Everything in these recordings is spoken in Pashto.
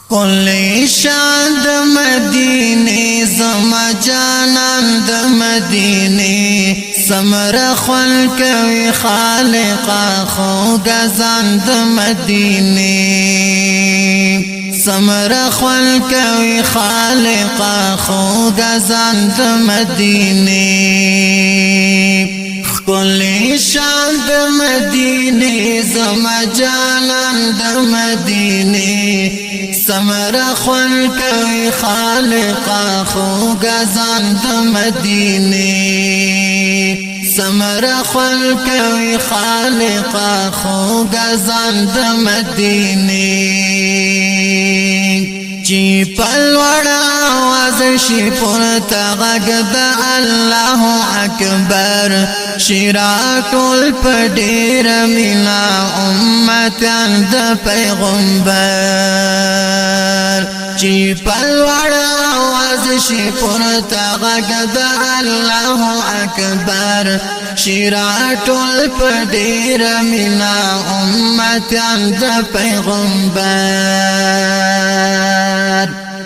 کلی شان د مدینه زما جانان د مدینه سمر خل کوي خالقا خو غزان د مدینه سمر خل کوي خالقا خو غزان د مدینه کلی شان د مدینه زما جانان د مدینه سمر خل کوي خالقا خو غزان د مدینه سمر خل کوي خالقا خو غزان د مدینه چی پلوڑا آواز شی پورتا غږ د الله اکبر شیرا ټول په ډیر مینا امتان د پیغمبر چی پلوڑا آواز شی پورتا غږ د الله اکبر شیرا ټول په ډیر مینا امتان د پیغمبر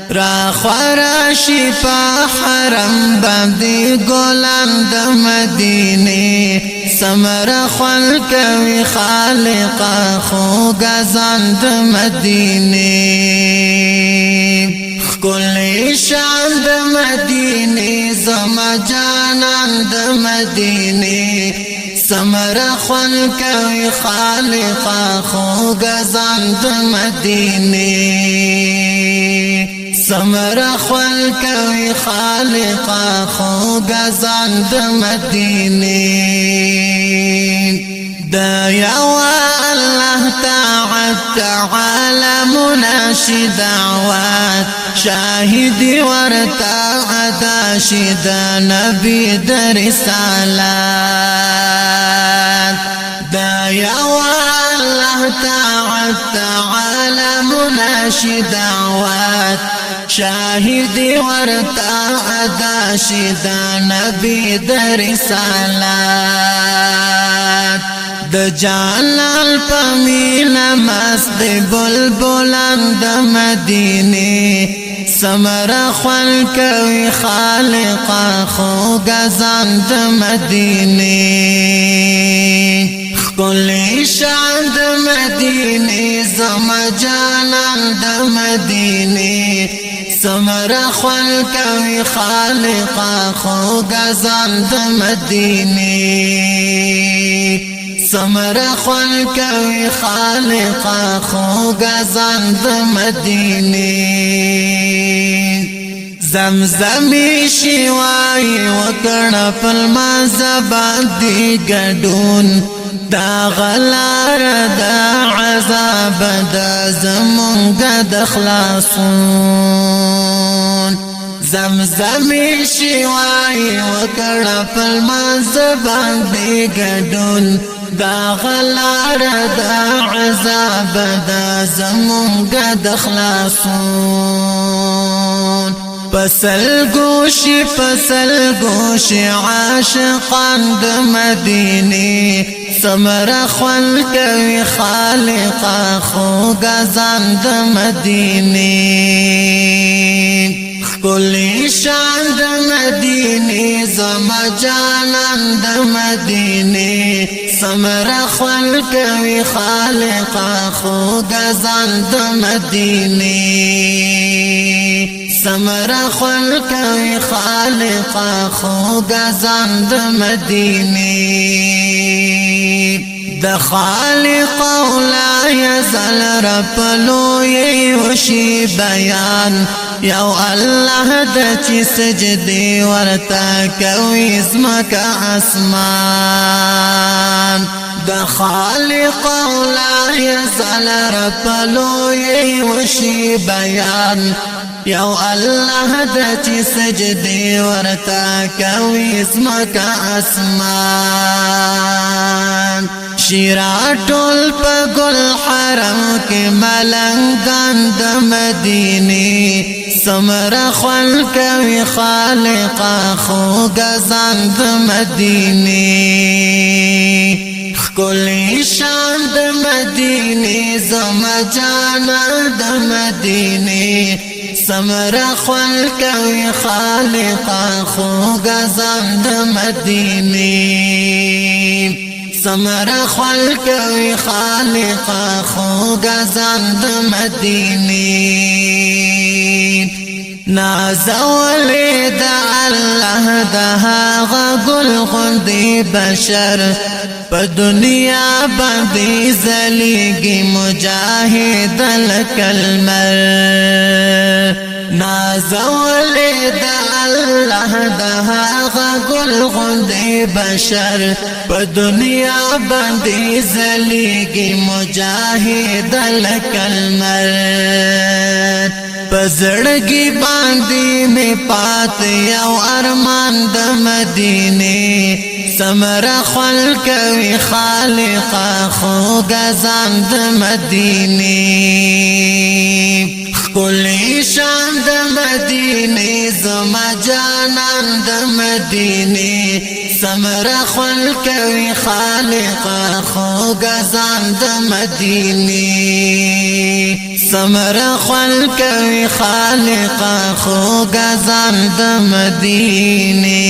را خوراشی پا حرم باندې ګلان د مدینه سمر خل کوي خالقا خو غزان د مدینه کلی شان د مدینه زما جانان د مدینه سمر خل کوي خالقا خو غزان د مدینه سمر خل کوي خالقا خو غزان د مدینه دا یو الله تعالی مناشد دعوات شاهدی ورتا عدا شد نبی در رسالات دا یو الله تعالی مناشد دعوات شاهدی ورتا عدا شد نبی در رسالات د جلال پمینا مست بلبلان د مدینه سمر خل کوي خالقا خو غزان د مدینه کلی شان د مدینه زما جانان د مدینه سمر خل کوي خالقا خو غزان د مدینه سمر خل کوي خالقا خو غزان د مدینه زمزمی شیوای وکړه پلما زبادي ګډون دا غلار دا عذاب دا زمونږ د خلاصون زمزمی شیوای وکړه پلما زبادي ګډون دا غلار دا عذاب دا زمونږ د خلاصون پسل گوشی عاشقان د مدینه سمر خل کوي خالقا خو غزان د مدینه کلی شان د مدینه زما جانان د مدینه سمر خل کوي خالقا خو غزان د مدینه سمر خل کوي خالقا خو غزان د مدینه د خالق لا یزل رب لوی وشي بیان یو الله د چې سجدي ورتا کوي زمکه اسمان د خالق لا یزل رب لوی وشي بیان یو الله د چې سجدي ورتا کوي زمکه اسمان شیرا ټول په ګل حرم کې ملنګان د مدینه سمر خل کوي خالقا خو غزان د مدینه کلی شان د مدینه زما جانا د مدینه سمر خل کوي خالقا خو غزان د مدینه سمر خل کوي خالقا خو غزان د مدینه نازولی دا اللہ دا غل غندی بشر پا دنیا باندی زلیگی مجاہد لکلمر نازولی دا اللہ دا غل غندی بشر پا دنیا باندی زلیگی مجاہد لکلمر پزړګي باندې می پات یو ارمان د مدینه سمر خل کوي خالقا خو غزان د مدینه کلی شان د مدینه زما جانان د مدینه سمر خل کوي خالقا خو غزان د مدینه سمر خل کوي خالقا خو غزان د مدینه